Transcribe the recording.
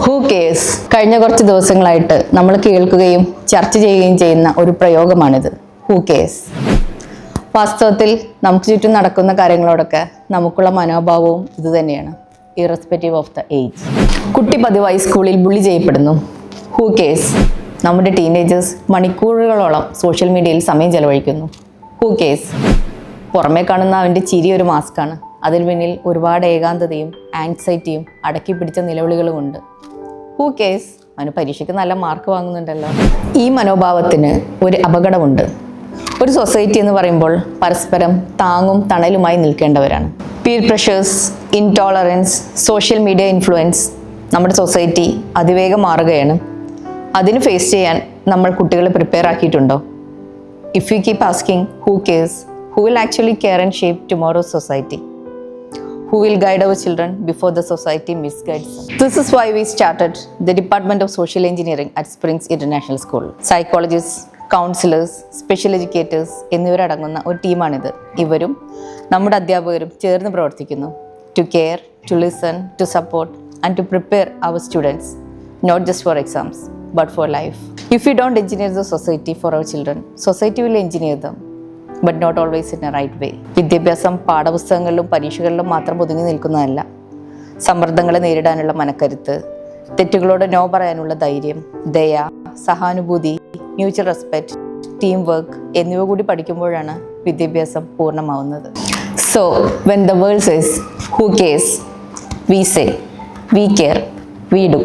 Who curse? കഴിഞ്ഞ കുറച്ച് ദിവസങ്ങളായിട്ട് നമ്മൾ കേൾക്കുകയും ചർച്ച ചെയ്യുകയും ചെയ്യുന്ന ഒരു പ്രയോഗമാണിത്. Who curse? വാസ്തവത്തിൽ നമുക്ക് ചുറ്റും നടക്കുന്ന കാര്യങ്ങളോടൊക്കെ നമുക്കുള്ള മനോഭാവവും ഇതുതന്നെയാണ്, ഇറസ്പെക്റ്റീവ് ഓഫ് ദ ഏജ്. കുട്ടി പതിവായി സ്കൂളിൽ ബുള്ളി ചെയ്യപ്പെടുന്നു. Who curse? നമ്മുടെ ടീനേജേഴ്സ് മണിക്കൂറുകളോളം സോഷ്യൽ മീഡിയയിൽ സമയം ചെലവഴിക്കുന്നു. Who curse? പുറമേ കാണുന്ന അവൻ്റെ ചിരി ഒരു മാസ്കാണ്, അതിന് പിന്നിൽ ഒരുപാട് ഏകാന്തതയും ആൻസൈറ്റിയും അടക്കി പിടിച്ച നിലവിളികളുമുണ്ട്. Who curse? അവന് പരീക്ഷയ്ക്ക് നല്ല മാർക്ക് വാങ്ങുന്നുണ്ടല്ലോ. ഈ മനോഭാവത്തിന് ഒരു അപകടമുണ്ട്. ഒരു സൊസൈറ്റി എന്ന് പറയുമ്പോൾ പരസ്പരം താങ്ങും തണലുമായി നിൽക്കേണ്ടവരാണ്. Peer pressures, intolerance, social media influence, നമ്മുടെ സൊസൈറ്റി അതിവേഗം മാറുകയാണ്. അതിന് ഫേസ് ചെയ്യാൻ നമ്മൾ കുട്ടികളെ പ്രിപ്പയർ ആക്കിയിട്ടുണ്ടോ? If you keep asking who cares, who will actually care and shape tomorrow's society? Who will guide our children before the society misguides them? This is why we started the Department of Social Engineering at Springs International School. Psychologists, counselors, special educators എന്നിവരടങ്ങുന്ന ഒരു ടീമാണിത്. ഇവരും നമ്മുടെ അധ്യാപകരും ചേർന്ന് പ്രവർത്തിക്കുന്നു. To care, to listen, to support and to prepare our students, not just for exams, but for life. If we don't engineer the society for our children, society will engineer them. But not always in a right way. വിദ്യാഭ്യാസം പാഠപുസ്തകങ്ങളിലും പരീക്ഷകളിലും മാത്രം ഒതുങ്ങി നിൽക്കുന്നതല്ല. സമ്മർദ്ദങ്ങളെ നേരിടാനുള്ള മനക്കരുത്ത്, തെറ്റുകളോട് no പറയാനുള്ള ധൈര്യം, ദയ, സഹാനുഭൂതി, mutual respect, team work എന്നിവ കൂടി പഠിക്കുമ്പോഴാണ് വിദ്യാഭ്യാസം പൂർണ്ണമാവുന്നത്. So when the world says who cares, we say we care, we do.